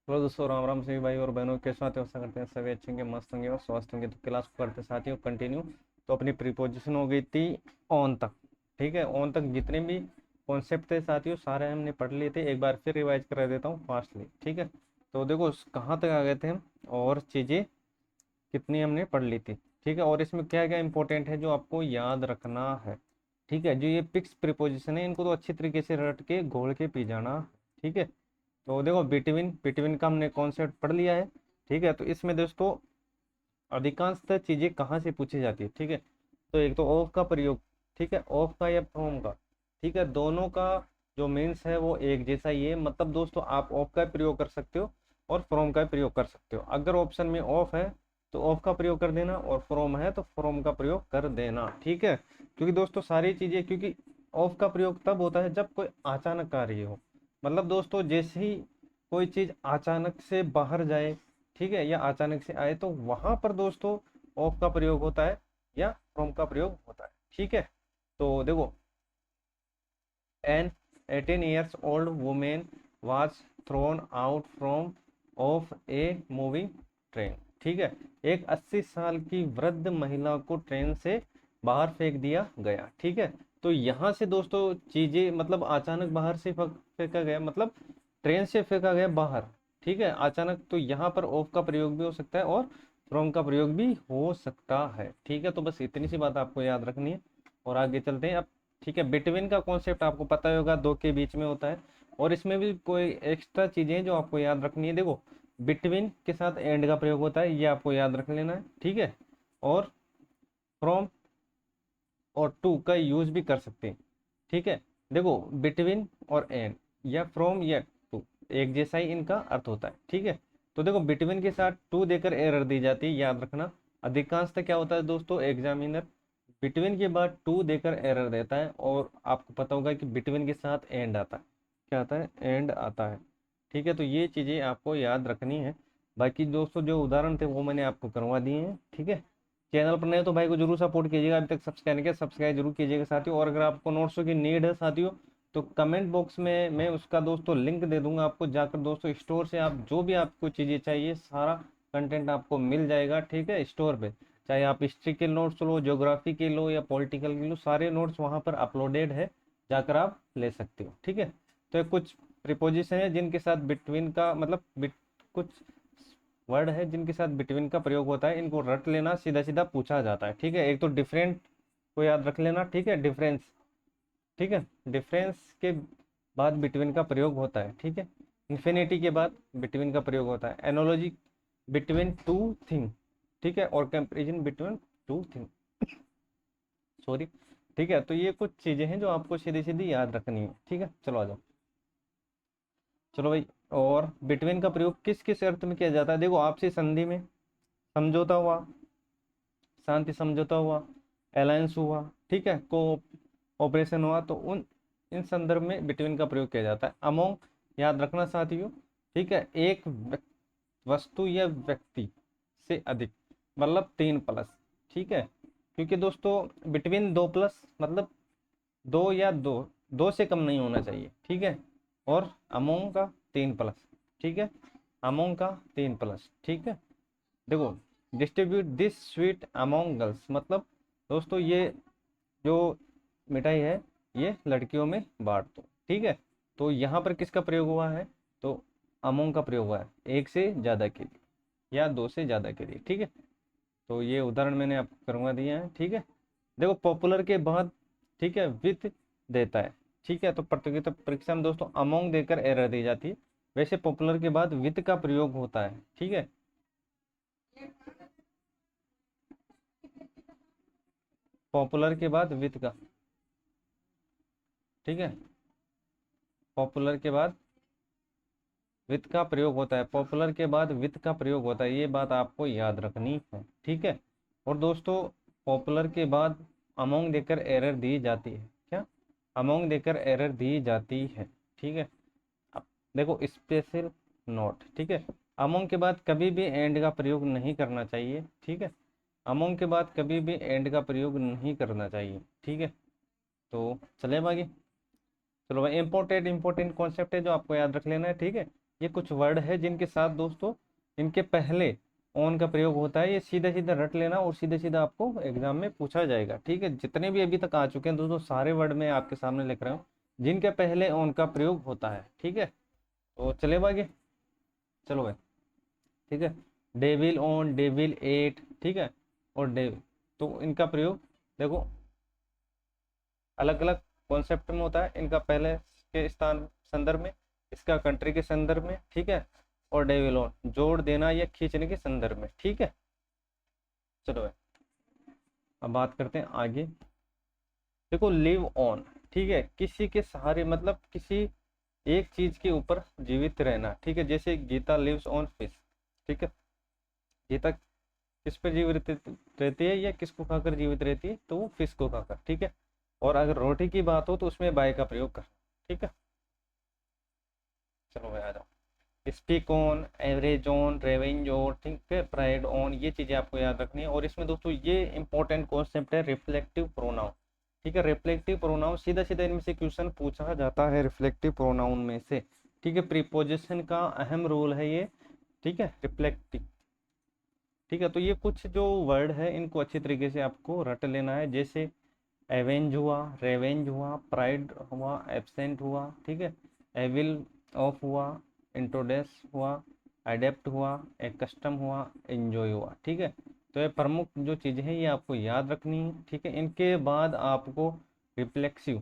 Hello दोस्तों, राम राम सभी भाई और बहनों के साथ आशा करते हैं सभी अच्छे होंगे, मस्त होंगे और स्वस्थ होंगे। तो क्लास को करते साथियों कंटिन्यू। तो अपनी प्रीपोजिशन हो गई थी ऑन तक। ठीक है, ऑन तक जितने भी कॉन्सेप्ट थे साथियों सारे हमने पढ़ लिए थे। एक बार फिर रिवाइज करा देता हूँ फास्टली। ठीक है, तो देखो कहाँ तक आ गए थे हम और चीज़ें कितनी हमने पढ़ ली थी। ठीक है, और इसमें क्या क्या इंपॉर्टेंट है जो आपको याद रखना है। ठीक है, जो ये फिक्स प्रीपोजिशन है इनको तो अच्छी तरीके से रट के घोल के पी जाना। ठीक है, तो देखो बिटवीन बिटवीन का हमने कॉन्सेप्ट पढ़ लिया है। ठीक है, तो इसमें दोस्तों अधिकांशतः चीजें कहाँ से पूछी जाती है। ठीक है, तो एक तो ऑफ का प्रयोग। ठीक है, ऑफ का या फ्रॉम का। ठीक है, दोनों का जो मीन्स है वो एक जैसा ही है। मतलब दोस्तों आप ऑफ का प्रयोग कर सकते हो और फ्रॉम का प्रयोग कर सकते हो। अगर ऑप्शन में ऑफ है तो ऑफ का प्रयोग कर देना, और फ्रॉम है तो फ्रॉम का प्रयोग कर देना। ठीक है, क्योंकि दोस्तों सारी चीजें, क्योंकि ऑफ का प्रयोग तब होता है जब कोई अचानक कार्य हो। मतलब दोस्तों जैसे ही कोई चीज अचानक से बाहर जाए, ठीक है, या अचानक से आए, तो वहां पर दोस्तों ऑफ का प्रयोग होता है या फ्रॉम का प्रयोग होता है। ठीक है, तो देखो N 18 years old woman was thrown out from of a moving train। ठीक है, एक 80 साल की वृद्ध महिला को ट्रेन से बाहर फेंक दिया गया। ठीक है, तो यहाँ से दोस्तों चीजें मतलब अचानक बाहर से फेंका गया, मतलब ट्रेन से फेंका गया बाहर। ठीक है, अचानक, तो यहाँ पर ऑफ का प्रयोग भी हो सकता है और फ्रॉम का प्रयोग भी हो सकता है। ठीक है, तो बस इतनी सी बात आपको याद रखनी है और आगे चलते हैं अब। ठीक है, बिटवीन का कॉन्सेप्ट आपको पता ही होगा, दो के बीच में होता है। और इसमें भी कोई एक्स्ट्रा चीजें जो आपको याद रखनी है। देखो बिटवीन के साथ एंड का प्रयोग होता है, ये आपको याद रख लेना है। ठीक है, और फ्रॉम और टू का यूज भी कर सकते हैं। ठीक है, देखो बिटवीन और एंड या फ्रॉम या टू एक जैसा ही इनका अर्थ होता है। ठीक है, तो देखो बिटवीन के साथ टू देकर एरर दी जाती है, याद रखना। अधिकांशतः क्या होता है दोस्तों, एग्जामिनर बिटवीन के बाद टू देकर एरर देता है, और आपको पता होगा कि बिटवीन के साथ एंड आता है। क्या आता है? एंड आता है। ठीक है, तो ये चीज़ें आपको याद रखनी है। बाकी दोस्तों जो उदाहरण थे वो मैंने आपको करवा दिए हैं। ठीक है, चैनल पर नए तो भाई को जरूर सपोर्ट कीजिएगा, अभी तक सब्सक्राइब नहीं किया सब्सक्राइब जरूर कीजिएगा साथियों। और अगर आपको नोट्सों की नीड है साथियों तो कमेंट बॉक्स में मैं उसका दोस्तों लिंक दे दूंगा आपको, जाकर दोस्तों स्टोर से आप जो भी आपको चीज़ें चाहिए सारा कंटेंट आपको मिल जाएगा। ठीक है, स्टोर पे चाहे आप हिस्ट्री के नोट्स लो, ज्योग्राफी के लो या पॉलिटिकल के लो, सारे नोट्स वहाँ पर अपलोडेड है, जाकर आप ले सकते हो। ठीक है, तो ये कुछ प्रिपोजिशन है जिनके साथ बिटवीन का मतलब कुछ वर्ड है जिनके साथ बिटवीन का प्रयोग होता है, इनको रट लेना, सीधा सीधा पूछा जाता है। ठीक है, एक तो डिफरेंट को याद रख लेना। ठीक है, डिफरेंस। ठीक है, डिफरेंस के बाद बिटवीन का प्रयोग होता है। ठीक है, इन्फिनिटी के बाद बिटवीन का प्रयोग होता है। Analogy between two thing. ठीक है, और comparison between two thing, sorry. ठीक है, तो ये कुछ चीजें हैं जो आपको सीधी सीधी याद रखनी है। ठीक है, चलो आ जाओ। चलो भाई, और बिटवीन का प्रयोग किस किस अर्थ में किया जाता है। देखो आपसी संधि में, समझौता हुआ, शांति समझौता हुआ, अलायंस हुआ, ठीक है, को ऑपरेशन हुआ, तो उन इन संदर्भ में बिटवीन का प्रयोग किया जाता है। अमोंग याद रखना साथियों। ठीक है, एक वस्तु या व्यक्ति से अधिक, मतलब तीन प्लस। ठीक है, क्योंकि दोस्तों बिटवीन दो प्लस मतलब दो या दो, दो से कम नहीं होना चाहिए। ठीक है, और अमोंग का तीन प्लस। ठीक है, अमोंग का तीन प्लस। ठीक है, देखो distribute this sweet among girls, मतलब दोस्तों ये जो मिठाई है ये लड़कियों में बांट दो। ठीक है, तो यहाँ पर किसका प्रयोग हुआ है, तो अमोंग का प्रयोग हुआ है, एक से ज़्यादा के लिए या दो से ज़्यादा के लिए। ठीक है, तो ये उदाहरण मैंने आपको करवा दिया है। ठीक है, देखो पॉपुलर के बाद, ठीक है, विथ देता है। ठीक है, तो प्रतियोगिता परीक्षा में दोस्तों अमोंग देकर एरर दी जाती है, वैसे पॉपुलर के बाद विथ का प्रयोग होता है। ठीक है, पॉपुलर के बाद विथ का। ठीक है, पॉपुलर के बाद विथ का प्रयोग होता है, पॉपुलर के बाद विथ का प्रयोग होता है, ये बात आपको याद रखनी है। ठीक है, और दोस्तों पॉपुलर के बाद अमोंग देकर एरर दी जाती है। क्या? अमोंग देकर एरर दी जाती है। ठीक है, अब देखो स्पेशल नोट। ठीक है, अमोंग के बाद कभी भी एंड का प्रयोग नहीं करना चाहिए। ठीक है, अमोंग के बाद कभी भी एंड का प्रयोग नहीं करना चाहिए। ठीक है, तो चले आगे। चलो भाई, इंपॉर्टेंट इंपॉर्टेंट कॉन्सेप्ट है जो आपको याद रख लेना है। ठीक है, ये कुछ वर्ड है जिनके साथ दोस्तों इनके पहले ऑन का प्रयोग होता है। ये सीधा सीधा रट लेना और सीधे सीधा आपको एग्जाम में पूछा जाएगा। ठीक है, जितने भी अभी तक आ चुके हैं दोस्तों सारे वर्ड मैं आपके सामने लिख रहा हूँ जिनके पहले ऑन का प्रयोग होता है। ठीक है, तो चले आगे, चलो भाई। ठीक है, डेविल ऑन, डेविल एट, ठीक है, और डेविल, तो इनका प्रयोग देखो अलग अलग कॉन्सेप्ट में होता है। इनका पहले के स्थान संदर्भ में, इसका कंट्री के संदर्भ में, ठीक है, और डेविल ऑन जोड़ देना या खींचने के संदर्भ में। ठीक है, चलो भाई अब बात करते हैं आगे। देखो लिव ऑन, ठीक है, किसी के सहारे मतलब किसी एक चीज के ऊपर जीवित रहना। ठीक है, जैसे गीता लिव्स ऑन फिश। ठीक है, गीता किस पर जीवित रहती है या किसको खाकर जीवित रहती है, तो वो फिश को खाकर। ठीक है, और अगर रोटी की बात हो तो उसमें बाय का प्रयोग कर। ठीक है, चलो भाई आ जाओ। Speak on, average on, revenge on, ठीक है, प्राइड ऑन, ये चीजें आपको याद रखनी है। और इसमें दोस्तों ये इंपॉर्टेंट कॉन्सेप्ट है रिफ्लेक्टिव प्रोनाउन। ठीक है, रिफ्लेक्टिव प्रोनाउन सीधा सीधा इनमें से क्वेश्चन पूछा जाता है रिफ्लेक्टिव प्रोनाउन में से। ठीक है, प्रीपोजिशन का अहम रोल है ये। ठीक है, रिफ्लेक्टिव। ठीक है, तो ये कुछ जो वर्ड है इनको अच्छी तरीके से आपको रट लेना है। जैसे एवेंज हुआ, रेवेंज हुआ, प्राइड हुआ, एब्सेंट हुआ, ठीक है, एविल ऑफ हुआ, इंट्रोडेस हुआ, अडेप्ट हुआ, एक कस्टम हुआ, एंजॉय हुआ। ठीक है, तो ये प्रमुख जो चीज़ें हैं ये आपको याद रखनी है। ठीक है, इनके बाद आपको रिफ्लेक्सिव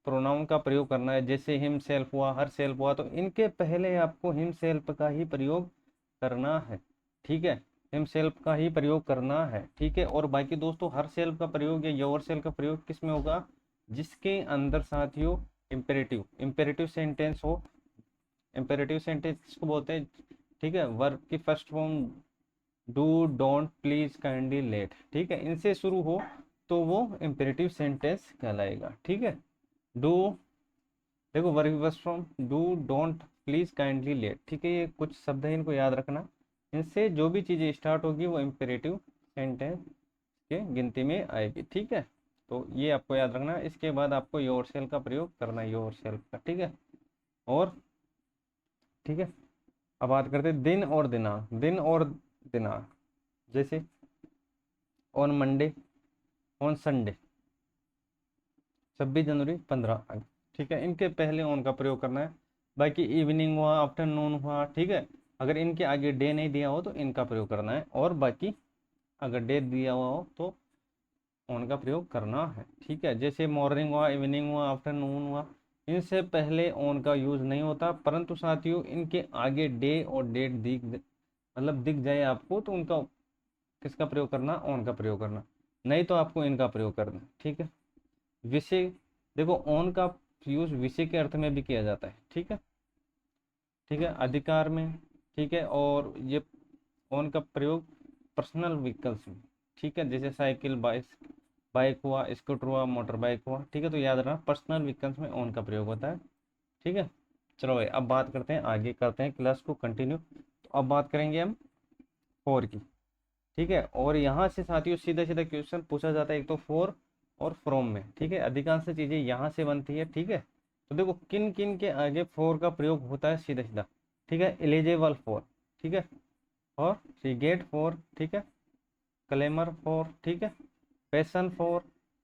प्रोनाउन का प्रयोग करना है। जैसे हिम सेल्फ हुआ, हर सेल्फ हुआ, तो इनके पहले आपको हिम सेल्फ का ही प्रयोग करना है। ठीक है, हिम सेल्फ का ही प्रयोग करना है। ठीक है, और बाकी दोस्तों हर सेल्फ का प्रयोग या योर सेल्फ का प्रयोग किस में होगा, जिसके अंदर साथियों इम्पेरेटिव इम्पेरेटिव सेंटेंस हो। इम्पेरेटिव सेंटेंस किसको बोलते हैं, ठीक है, वर्ब की first form do, don't, please, kindly, let, ठीक है, इनसे शुरू हो तो वो इम्पेरेटिव सेंटेंस कहलाएगा। ठीक है, डू, देखो वर्ब की first form do, don't, please, kindly, let, ठीक है, ये कुछ शब्द है इनको याद रखना। इनसे जो भी चीजें स्टार्ट होगी वो इम्पेरेटिव सेंटेंस के गिनती में आएगी। ठीक है, तो ये आपको याद रखना। इसके बाद आपको योर सेल्फ का प्रयोग करना है, योर सेल्फ का। ठीक है, और ठीक है, अब बात करते हैं दिन और दिनांक। दिन और दिनांक, जैसे ऑन मंडे, ऑन संडे, 26 जनवरी, 15 अगस्त। ठीक है, इनके पहले ऑन का प्रयोग करना है। बाकी इवनिंग हुआ, आफ्टरनून हुआ, ठीक है, अगर इनके आगे डे नहीं दिया हो तो इनका प्रयोग करना है, और बाकी अगर डे दिया हुआ हो तो ऑन का प्रयोग करना है। ठीक है, जैसे मॉर्निंग हुआ, इवनिंग हुआ, आफ्टरनून हुआ, इनसे पहले ऑन का यूज नहीं होता। परंतु साथियों इनके आगे डे और डेट दिख मतलब दिख जाए आपको तो उनका किसका प्रयोग करना, ऑन का प्रयोग करना, नहीं तो आपको इनका प्रयोग करना। ठीक है, विषय, देखो ऑन का यूज विषय के अर्थ में भी किया जाता है। ठीक है, ठीक है, अधिकार में, ठीक है, और ये ऑन का प्रयोग पर्सनल व्हीकल्स में। ठीक है, जैसे साइकिल, बाइक, बाइक हुआ, स्कूटर हुआ, मोटर बाइक हुआ। ठीक है, तो याद रखना पर्सनल व्हीकल्स में ऑन का प्रयोग होता है। ठीक है, चलो भाई अब बात करते हैं, आगे करते हैं क्लास को कंटिन्यू। तो अब बात करेंगे हम फोर की। ठीक है, और यहाँ से साथियों सीधा सीधा क्वेश्चन पूछा जाता है, एक तो फोर और फ्रॉम में। ठीक है, अधिकांश चीजें यहाँ से बनती है। ठीक है, तो देखो किन किन के आगे फोर का प्रयोग होता है सीधा सीधा। ठीक है, एलिजिबल फोर, ठीक है, और रिगेट फोर, ठीक है, क्लेमर फोर, ठीक है, पैशन फोर,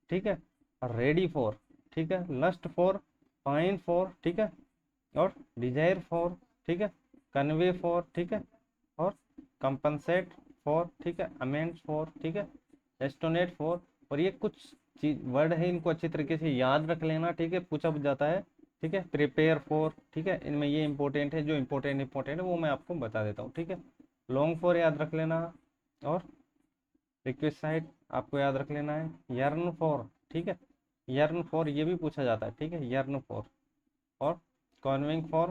ठीक है, रेडी फोर, ठीक है, लस्ट फोर, फाइन फोर, ठीक है, और डिजायर फोर, ठीक है, कन्वे फोर, ठीक है, और कंपनसेट फोर, ठीक है, अमेंड्स फोर, ठीक है, एस्टोनेट फोर। और ये कुछ चीज वर्ड है, इनको अच्छी तरीके से याद रख लेना। ठीक है, पूछा जाता है। ठीक है, प्रिपेयर फोर, ठीक है, इनमें ये इंपॉर्टेंट है, जो इंपॉर्टेंट है वो मैं आपको बता देता हूँ। ठीक है, लॉन्ग फोर याद रख लेना, और रिक्वेस्ट आपको याद रख लेना है। यर्न फॉर, ठीक है, यर्न फॉर ये भी पूछा जाता है। ठीक है, यर्न फॉर, और कॉन्विंग फॉर,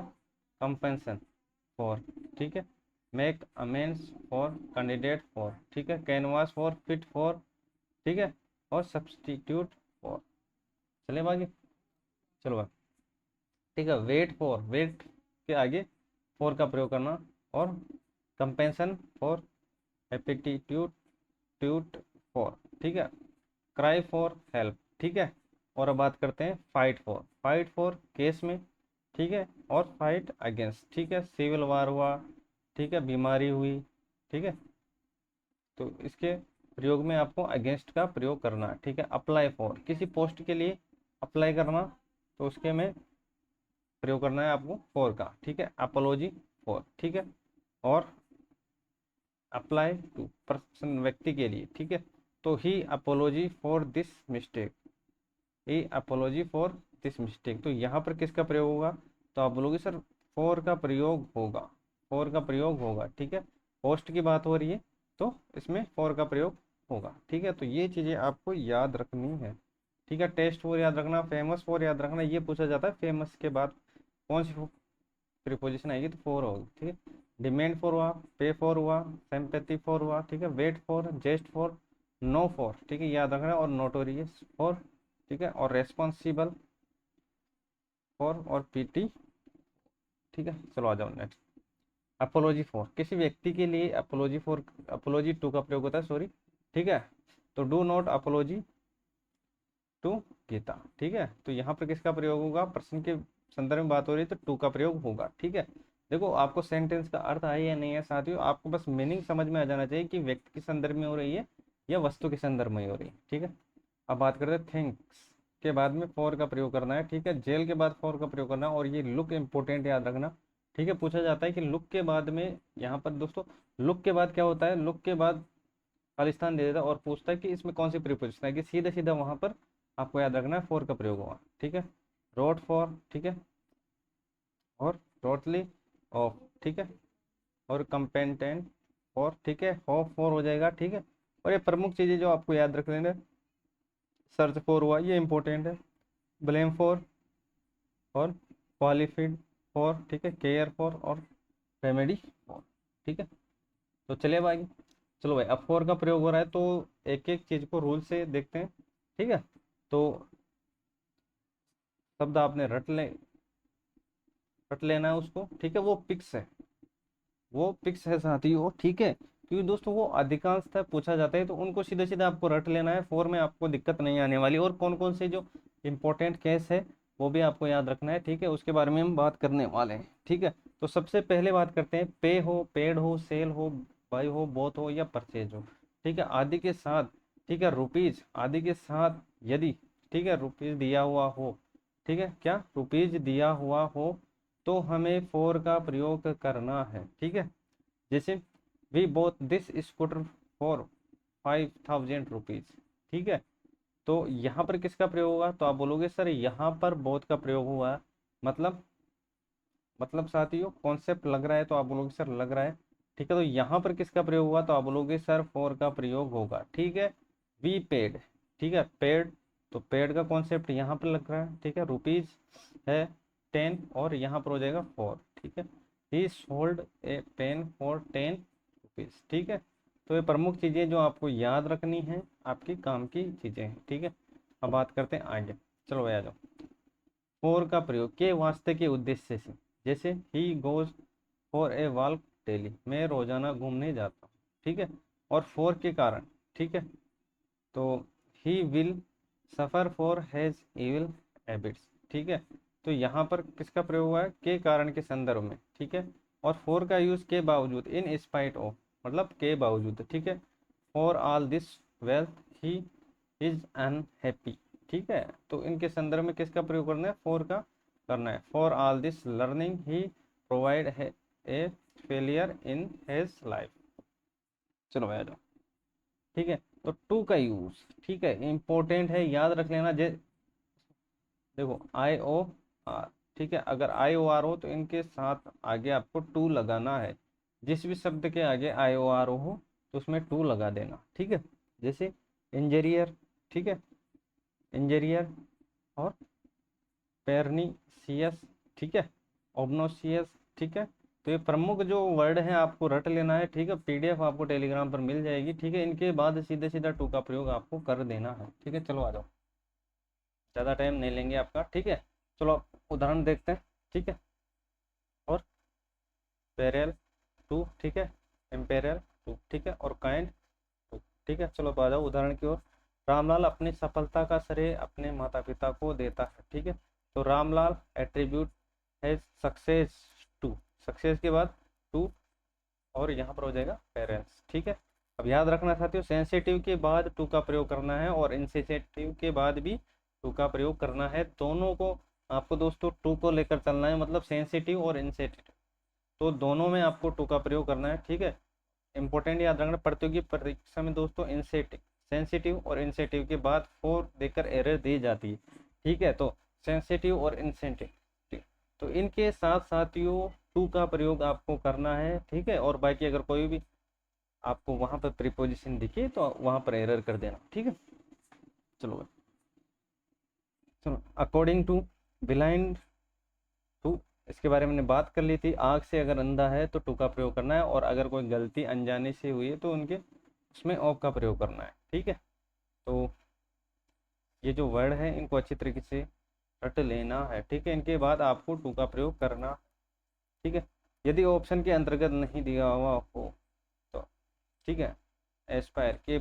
कंपेंसन फॉर, ठीक है, make amends for, candidate for, ठीक है, कैनवास फॉर, फिट फॉर, ठीक है, और सब्सटीट्यूट फॉर। चले आगे, चलो भाई। ठीक है, वेट फॉर, वेट के आगे फॉर का प्रयोग करना, और कंपेंसन फॉर, एपिटीट्यूड ट्यूट फॉर, ठीक है, क्राई फॉर हेल्प। ठीक है, और अब बात करते हैं fight for. Fight for case में, ठीक है, और फाइट अगेंस्ट, ठीक है, सिविल वार हुआ, ठीक है, बीमारी हुई, ठीक है, तो इसके प्रयोग में आपको अगेंस्ट का प्रयोग करना है, ठीक है। अप्लाई फॉर, किसी पोस्ट के लिए अप्लाई करना, तो उसके में प्रयोग करना है आपको फॉर का, ठीक है, अपोलॉजी फॉर, ठीक है। और अप्लाई टू पर्सन, व्यक्ति के लिए, ठीक है, तो he apology for this mistake, he apology for this mistake, तो यहाँ पर किसका प्रयोग होगा, तो आप बोलोगे सर फॉर का प्रयोग होगा, फॉर का प्रयोग होगा, ठीक है, पोस्ट की बात हो रही है तो इसमें फॉर का प्रयोग होगा, ठीक है। तो ये चीज़ें आपको याद रखनी है, ठीक है। टेस्ट फॉर याद रखना, फेमस फॉर याद रखना, ये पूछा जाता है फेमस के बाद कौन सी प्रीपोजिशन आएगी, तो फॉर होगी, ठीक है। डिमांड फॉर हुआ, पे फॉर हुआ, सिंपैथी फॉर हुआ, ठीक है, wait for, just for, no for, ठीक है, याद रखना, और नोटोरियस फॉर, ठीक है, और रेस्पॉन्सिबल फॉर, और पीटी, ठीक है। चलो आ जाओ नेक्स्ट। अपोलॉजी फॉर, किसी व्यक्ति के लिए अपोलॉजी फॉर, अपोलॉजी टू का प्रयोग होता है, सॉरी, ठीक है, तो do not apology to Geeta, ठीक है, तो यहाँ पर किसका प्रयोग होगा, पर्सन के संदर्भ में बात हो रही है तो टू का प्रयोग होगा, ठीक है। देखो आपको सेंटेंस का अर्थ है या नहीं है साथियों, आपको बस मीनिंग समझ में आ जाना चाहिए कि व्यक्ति के संदर्भ में हो रही है या वस्तु के संदर्भ में हो रही है, ठीक है। अब बात करते हैं थिंग्स के बाद में फॉर का प्रयोग करना है, ठीक है, जेल के बाद फॉर का प्रयोग करना है, और ये लुक इंपॉर्टेंट याद रखना, ठीक है। पूछा जाता है कि लुक के बाद में, यहाँ पर दोस्तों लुक के बाद क्या होता है, लुक के बाद खालिस्तान दे देता है और पूछता है कि इसमें कौन सी प्रीपोजिशन है, कि सीधा सीधा वहां पर आपको याद रखना है फॉर का प्रयोग हुआ, ठीक है। रोट फॉर, ठीक है, और टोटली ऑफ, ठीक है, और कंपेटेंट फॉर, ठीक है, होप फॉर हो जाएगा, ठीक है। और ये प्रमुख चीजें जो आपको याद रख लेना, सर्च फॉर हुआ, ये इंपॉर्टेंट है, ब्लेम फॉर, और क्वालिफाइड फॉर, ठीक है, केयर फॉर, और रेमेडी फॉर, ठीक है। तो चलिए भाई, चलो भाई, अब फॉर का प्रयोग हो रहा है तो एक एक चीज को रूल से देखते हैं, ठीक है। तो शब्द आपने रट लेना है उसको, ठीक है, वो पिक्स है, वो पिक्स है साथियों, ठीक है, क्योंकि दोस्तों वो अधिकांशतः पूछा जाता है तो उनको सीधे सीधे आपको रट लेना है, फोर में आपको दिक्कत नहीं आने वाली, और कौन कौन से जो इंपॉर्टेंट केस है वो भी आपको याद रखना है, ठीक है, उसके बारे में हम बात करने वाले हैं, ठीक है। तो सबसे पहले बात करते हैं, पे हो, पेड हो, सेल हो, बाय हो, बोथ हो, या परचेज हो, ठीक है, आदि के साथ, ठीक है, रुपीज आदि के साथ यदि, ठीक है, रुपीज दिया हुआ हो, ठीक है, क्या रुपीज दिया हुआ हो तो हमें फोर का प्रयोग करना है, ठीक है। जैसे we bought this scooter for 5,000 rupees, ठीक है, तो यहाँ पर किसका प्रयोग होगा, तो आप बोलोगे सर यहाँ पर बोथ का प्रयोग हुआ है, मतलब साथियों कॉन्सेप्ट लग रहा है, तो आप बोलोगे सर लग रहा है, ठीक है। तो यहाँ पर किसका प्रयोग हुआ, तो आप बोलोगे सर फॉर का प्रयोग होगा, ठीक है। वी पेड, ठीक है, पेड, तो पेड का कॉन्सेप्ट यहाँ पर लग रहा है, ठीक है, रुपीज है 10, और यहाँ पर हो जाएगा फॉर, ठीक है। He sold a pen for 10 rupees, ठीक है। तो ये प्रमुख चीज़ें जो आपको याद रखनी है, आपकी काम की चीज़ें हैं, ठीक है। अब बात करते हैं आगे, चलो आ जाओ। फॉर का प्रयोग के वास्ते के उद्देश्य से, जैसे he goes for a walk daily, मैं रोजाना घूमने जाता हूँ, ठीक है, और फॉर के कारण, ठीक है, तो he will suffer for has evil habits, ठीक है। तो यहाँ पर किसका प्रयोग हुआ है, के कारण के संदर्भ में, ठीक है, और फॉर का यूज के बावजूद, इन स्पाइट ऑफ, मतलब के बावजूद, ठीक है। For all this wealth he is unhappy, ठीक है, तो इनके संदर्भ में किसका प्रयोग करना है, फॉर का करना है। For all this learning he provide है a failure in his life, चलो आ जाओ, ठीक है। तो टू का यूज, ठीक है, इंपॉर्टेंट है, याद रख लेना। देखो आई ओ आर, ठीक है, अगर आई ओ आर हो तो इनके साथ आगे आपको टू लगाना है, जिस भी शब्द के आगे आई ओ आर हो तो उसमें टू लगा देना, ठीक है। जैसे इंजीनियर, ठीक है, इंजीनियर, और पेरनीसियस, ठीक है, ओबनोसियस, ठीक है। तो ये प्रमुख जो वर्ड है आपको रट लेना है, ठीक है, पीडीएफ आपको टेलीग्राम पर मिल जाएगी, ठीक है। इनके बाद सीधे सीधा टू का प्रयोग आपको कर देना है, ठीक है। चलो आ जाओ, ज़्यादा टाइम नहीं लेंगे आपका, ठीक है। चलो आप उदाहरण देखते हैं, ठीक है, और पेरेल टू, ठीक है, एम्पेरियल टू, ठीक है, और काइंड टू, ठीक है। चलो आ जाओ उदाहरण की ओर। रामलाल अपनी सफलता का श्रेय अपने माता पिता को देता है, ठीक है, तो रामलाल एट्रीब्यूट है सक्सेस टू, सक्सेस के बाद टू, और यहाँ पर हो जाएगा पेरेंट्स। ठीक है, अब याद रखना साथियों, सेंसिटिव के बाद टू का प्रयोग करना है और इनसेंसिटिव के बाद भी टू का प्रयोग करना है। दोनों को आपको दोस्तों टू को लेकर चलना है, मतलब सेंसिटिव और इनसेंसिटिव, तो दोनों में आपको टू का प्रयोग करना है। ठीक है, इंपॉर्टेंट याद रखना, प्रतियोगी परीक्षा में दोस्तों इंसेटिव, सेंसिटिव और इनसेंसिटिव के बाद फोर देकर एरर दी जाती है। ठीक है, तो सेंसिटिव और इनसेंसिटिव, तो इनके साथ साथियों टू का प्रयोग आपको करना है। ठीक है, और बाकी अगर कोई भी आपको वहां पर प्रीपोजिशन दिखे तो वहां पर एरर कर देना। ठीक है, चलो भाई, चलो अकॉर्डिंग टू, ब्लाइंड टू, इसके बारे में बात कर ली थी। आँख से अगर अंधा है तो टू का प्रयोग करना है, और अगर कोई गलती अनजाने से हुई है तो उनके उसमें ऑफ का प्रयोग करना है। ठीक है, तो ये जो वर्ड है इनको अच्छी तरीके से रट लेना है। ठीक है, इनके बाद आपको टू का प्रयोग करना। ठीक है, यदि ऑप्शन के अंतर्गत नहीं दिया हुआ हो तो ठीक है, एस्पायर के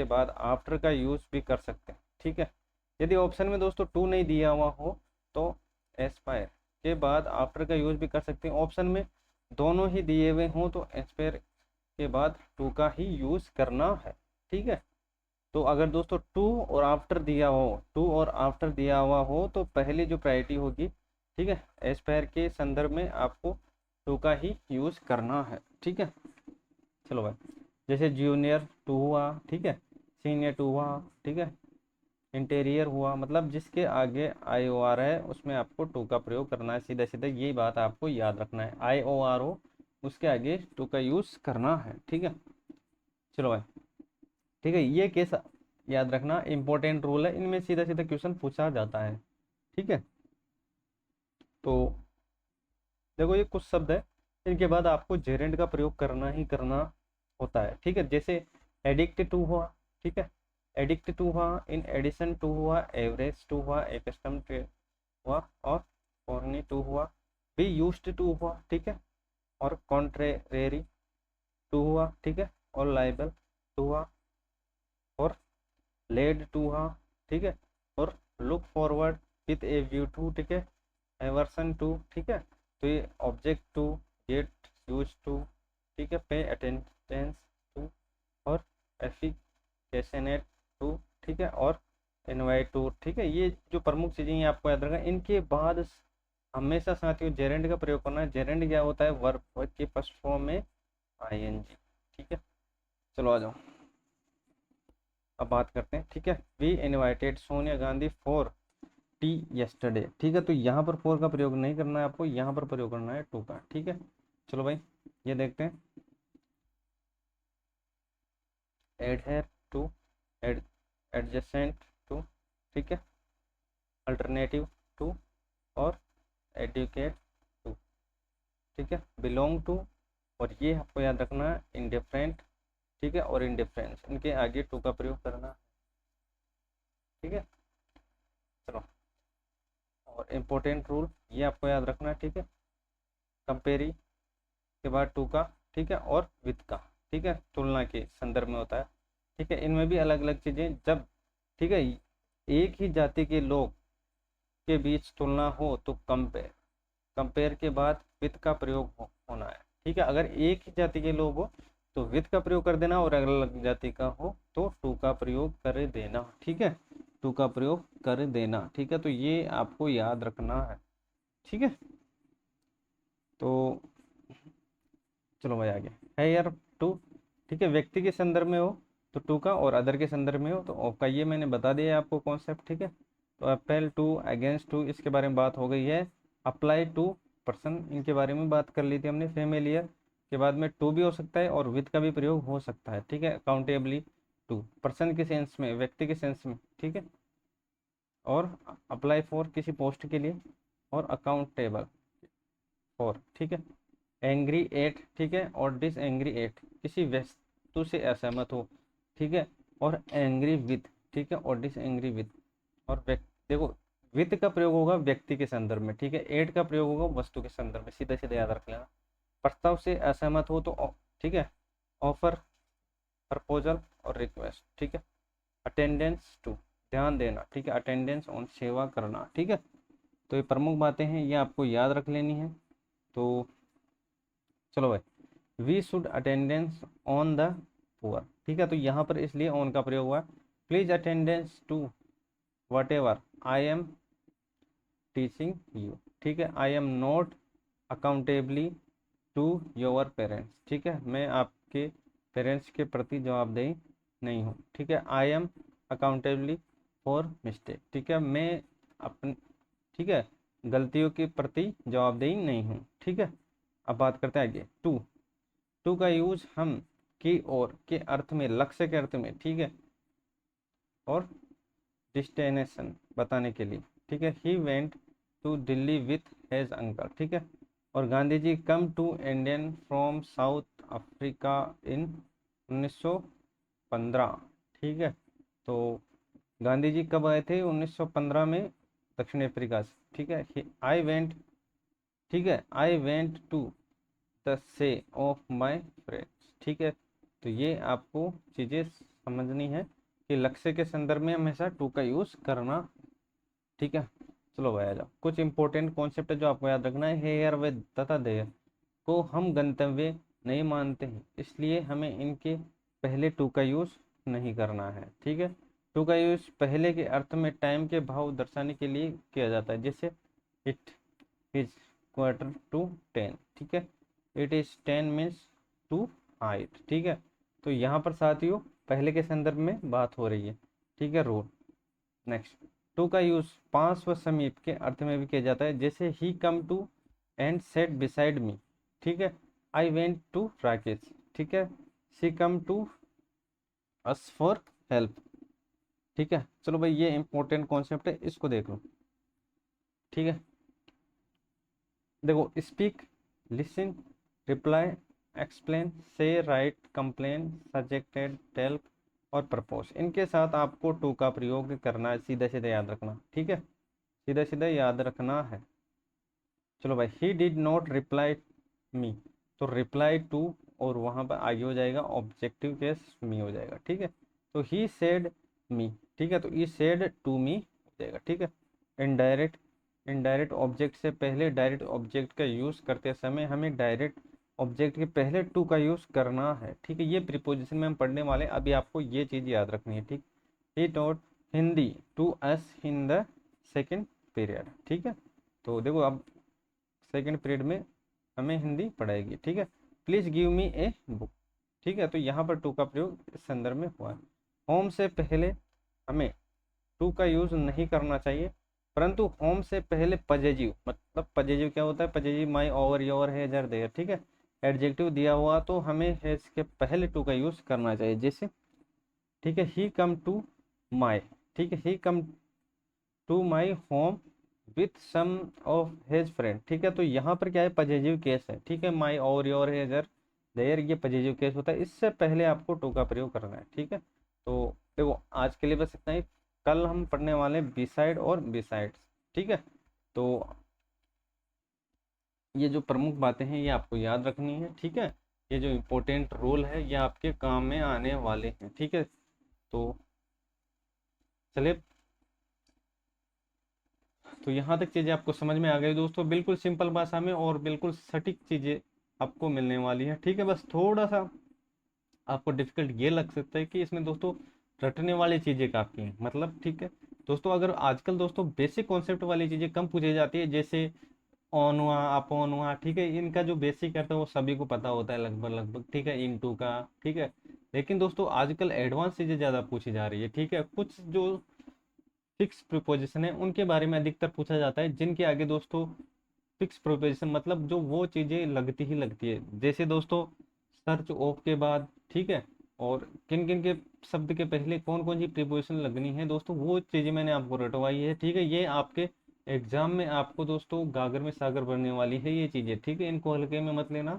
बाद आफ्टर का यूज भी कर सकते हैं। ठीक है, यदि ऑप्शन में दोस्तों टू नहीं दिया हुआ हो तो एस्पायर के बाद आफ्टर का यूज भी कर सकते हैं। ऑप्शन में दोनों ही दिए हुए हों तो एस्पायर के बाद टू का ही यूज करना है। ठीक है, तो अगर दोस्तों टू और आफ्टर दिया हो, टू और आफ्टर दिया हुआ हो तो पहली जो प्रायोरिटी होगी, ठीक है, एस्पायर के संदर्भ में आपको टू का ही यूज करना है। ठीक है, चलो भाई, जैसे जूनियर टू हुआ, ठीक है, सीनियर टू हुआ, ठीक है, इंटीरियर हुआ, मतलब जिसके आगे आई ओ आर है उसमें आपको टू का प्रयोग करना है। सीधा सीधा यही बात आपको याद रखना है, आई ओ आर हो उसके आगे टू का यूज करना है। ठीक है, चलो भाई, ठीक है, ये केस याद रखना, इंपॉर्टेंट रूल है, इनमें सीधा सीधा क्वेश्चन पूछा जाता है। ठीक है, तो देखो ये कुछ शब्द है, इनके बाद आपको जेरेंड का प्रयोग करना ही करना होता है। ठीक है, जैसे एडिक्ट टू हुआ, ठीक है, एडिक्ट टू हुआ, इन एडिशन टू हुआ, एवरेज टू हुआ, एकस्टम टू हुआ, और कॉर्नी टू हुआ, बी यूज्ड टू हुआ, ठीक है, और कॉन्ट्रेरी टू हुआ, ठीक है, और लाइबल टू हुआ, और लेड टू हुआ, ठीक है, और look forward with a view to, ठीक है, एवर्सन टू, ठीक है, तो ये object to, get used to, ठीक है, पे अटेंडेंस टू, और एफिकेशनेट टू, ठीक है, और इनवाइट टू। ठीक है, ये जो प्रमुख चीज़ें हैं आपको याद रखना। इनके बाद हमेशा साथियों जेरेंड का प्रयोग करना है। जेरेंड क्या होता है, वर्ब के फर्स्ट फॉर्म में आईएनजी। ठीक है, चलो आ जाओ, अब बात करते हैं। ठीक है, we invited Sonia Gandhi for tea yesterday. ठीक है, तो यहाँ पर फोर का प्रयोग नहीं करना है आपको, यहाँ पर प्रयोग करना है टू का। ठीक है, चलो भाई ये देखते हैं, एडहेर टू, एडजेसेंट टू, ठीक है, अल्टरनेटिव टू, और एडुकेट टू, ठीक है, बिलोंग टू, और ये आपको याद रखना है इंडिफरेंट, ठीक है, और इंडिफरेंस, इनके आगे टू का प्रयोग करना। ठीक है, चलो, और इम्पोर्टेंट रूल ये आपको याद रखना है। ठीक है, कंपेरी के बाद टू का, ठीक है, और विद का, ठीक है, तुलना के संदर्भ में होता है। ठीक है, इनमें भी अलग अलग चीजें, जब ठीक है एक ही जाति के लोग के बीच तुलना हो तो कंपेयर, कंपेयर के बाद विद का प्रयोग होना है। ठीक है, अगर एक ही जाति के लोग हो तो विद का प्रयोग कर देना, और अलग अलग जाति का हो तो टू का प्रयोग कर देना। ठीक है, टू का प्रयोग कर देना। ठीक है, तो ये आपको याद रखना है। ठीक है, तो चलो भाई आगे है यार टू, ठीक है, व्यक्ति के संदर्भ में हो तो टू का, और अदर के संदर्भ में हो तो ऑफ का। ये मैंने बता दिया आपको कॉन्सेप्ट। ठीक है, तो अपेल टू, अगेंस्ट टू, इसके बारे में बात हो गई है। अप्लाई टू पर्सन, इनके बारे में बात कर ली थी हमने। फेमिलियर के बाद में टू भी हो सकता है और विद का भी प्रयोग हो सकता है। ठीक है, अकाउंटेबली टू, पर्सन के सेंस में, व्यक्ति के सेंस में। ठीक है, और अप्लाई फॉर किसी पोस्ट के लिए, और अकाउंटेबल फॉर। ठीक है, एंग्री एट, ठीक है, और डिस एंग्री एट, किसी वस्तु से असहमत हो। ठीक है, और एंग्री विद, ठीक है, और डिस एंग्री विद, और देखो विद का प्रयोग होगा व्यक्ति के संदर्भ में। ठीक है, एट का प्रयोग होगा वस्तु के संदर्भ में, सीधा सीधा याद रख लेना। प्रस्ताव से असहमत हो तो ठीक है, ऑफर, प्रपोजल, और रिक्वेस्ट। ठीक है, अटेंडेंस टू, ध्यान देना, ठीक है, अटेंडेंस ऑन सेवा करना, ठीक है। तो ये प्रमुख बातें हैं, ये आपको याद रख लेनी है। तो चलो भाई, we should attendance on the poor, ठीक है। तो यहाँ पर इसलिए ऑन का प्रयोग हुआ, please attendance to whatever I am teaching you, ठीक है। I am not accountably to your parents, ठीक है, मैं आपके पेरेंट्स के प्रति जवाबदेही नहीं हूँ, ठीक है। आई एम अकाउंटेबली फॉर मिस्टेक, ठीक है, मैं अपन, ठीक है, गलतियों के प्रति जवाबदेही नहीं हूँ, ठीक है। अब बात करते हैं आगे, टू, टू का यूज हम की और के अर्थ में, लक्ष्य के अर्थ में, ठीक है, और डिस्टिनेशन बताने के लिए, ठीक है। He went to Delhi with his uncle, ठीक है। और Gandhi ji come to Indian from South Africa in 1915, ठीक है। तो गांधी जी कब आए थे? 1915 में दक्षिण अफ्रीका से, ठीक है। आई वेंट, ठीक है, आई वेंट टू द से ऑफ माई फ्रेंड्स, ठीक है। तो ये आपको चीज़ें समझनी है कि लक्ष्य के संदर्भ में हमेशा टू का यूज़ करना, ठीक है। चलो भाई आ जाओ, कुछ इंपॉर्टेंट कॉन्सेप्ट है जो आपको याद रखना है। हेयर वे तथा देयर को हम गंतव्य नहीं मानते हैं, इसलिए हमें इनके पहले टू का यूज़ नहीं करना है, ठीक है। टू का यूज़ पहले के अर्थ में टाइम के भाव दर्शाने के लिए किया जाता है, जैसे इट इज क्वार्टर टू 10, ठीक है। इट इज 10 मीन्स टू 8, ठीक है। तो यहाँ पर साथियों पहले के संदर्भ में बात हो रही है, ठीक है, रूल। नेक्स्ट, टू का यूज पास व समीप के अर्थ में भी किया जाता है, जैसे he come to and sat beside me, ठीक है। आई वेंट टू राकेश, ठीक है। She come to us for help, ठीक है। चलो भाई ये इंपॉर्टेंट कॉन्सेप्ट है, इसको देख लो, ठीक है। देखो, स्पीक, लिसन, रिप्लाई, एक्सप्लेन, से, राइट, कंप्लेन, सजेक्टेड, टेल और प्रपोज, इनके साथ आपको टू का प्रयोग करना है, सीधा सीधा याद रखना, ठीक है, सीधा सीधा याद रखना है। चलो भाई, he did not reply me, तो रिप्लाई टू और वहां पर आगे हो जाएगा ऑब्जेक्टिव केस मी हो जाएगा, ठीक है। तो ही सेड मी, ठीक है, तो ही सेड टू मी हो जाएगा, ठीक है। इनडायरेक्ट, इनडायरेक्ट ऑब्जेक्ट से पहले डायरेक्ट ऑब्जेक्ट का यूज करते समय हमें डायरेक्ट ऑब्जेक्ट के पहले टू का यूज करना है, ठीक है। ये प्रीपोजिशन में हम पढ़ने वाले, अभी आपको ये चीज याद रखनी है, ठीक। He taught Hindi to us in the second period, ठीक है। तो देखो अब सेकेंड पीरियड में हमें हिंदी पढ़ाएगी, ठीक है। Please give me a book, ठीक है। तो यहाँ पर टू का प्रयोग इस संदर्भ में हुआ है। होम से पहले हमें टू का यूज नहीं करना चाहिए, परंतु होम से पहले पजेजिव, मतलब पजेजिव क्या होता है? Possessive my, our, your, his, her, their, ठीक है। एडजेक्टिव दिया हुआ तो हमें हैज के पहले टू का यूज करना चाहिए, जैसे, ठीक है, ही कम टू माई, ठीक है, he come to my home with some of his friend, ठीक है। तो यहाँ पर क्या है? पजेजिव केस है, ठीक है। माई, और, योर, हैज, आर, देयर, ये पजेजिव केस होता है, इससे पहले आपको टू का प्रयोग करना है, ठीक है। तो देखो आज के लिए बस इतना ही, कल हम पढ़ने वाले बिसाइड और बिसाइड्स, ठीक है। तो ये जो प्रमुख बातें हैं ये आपको याद रखनी है, ठीक है। ये जो इम्पोर्टेंट रोल है ये आपके काम में आने वाले हैं, ठीक है। तो चलिए, तो यहाँ तक चीज़ें आपको समझ में आ गई दोस्तों, बिल्कुल सिंपल भाषा में और बिल्कुल सटीक चीज़ें आपको मिलने वाली है, ठीक है। बस थोड़ा सा आपको डिफिकल्ट ये लग सकता है कि इसमें दोस्तों रटने वाली चीज़ें काफ़ी हैं, मतलब, ठीक है दोस्तों। अगर आजकल दोस्तों बेसिक कॉन्सेप्ट वाली चीज़ें कम पूछी जाती है, जैसे ऑन हुआ, अपॉन हुआ, ठीक है, इनका जो बेसिक है तो वो सभी को पता होता है लगभग लगभग, ठीक है, इनटू का, ठीक है। लेकिन दोस्तों आजकल एडवांस चीज़ें ज़्यादा पूछी जा रही है, ठीक है। कुछ जो फिक्स प्रीपोजिशन है उनके बारे में अधिकतर पूछा जाता है, जिनके आगे दोस्तों फिक्स प्रीपोजिशन मतलब जो वो चीज़ें लगती ही लगती है, जैसे दोस्तों सर्च ऑफ के बाद, ठीक है, और किन किन के शब्द के पहले कौन कौन सी प्रीपोजिशन लगनी है दोस्तों, वो चीज़ें मैंने आपको रटवाई है, ठीक है। ये आपके एग्जाम में आपको दोस्तों गागर में सागर भरने वाली है ये चीज़ें, ठीक है, इनको हल्के में मत लेना,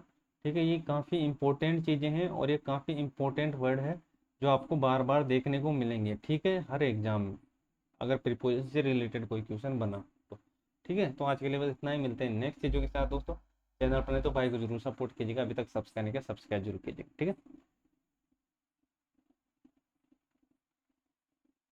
ठीक है। ये काफ़ी इंपॉर्टेंट चीज़ें हैं और ये काफ़ी इंपॉर्टेंट वर्ड है जो आपको बार बार देखने को मिलेंगे, ठीक है, हर एग्जाम में, अगर प्रीपोजिशन से रिलेटेड कोई क्वेश्चन बना तो, ठीक है। तो आज के लिए बस इतना ही, मिलते हैं नेक्स्ट चीज़ों के साथ दोस्तों। चैनल पर नहीं तो भाई को जरूर सपोर्ट कीजिएगा, अभी तक सब्सक्राइब नहीं किया, सब्सक्राइब जरूर कीजिएगा, ठीक है।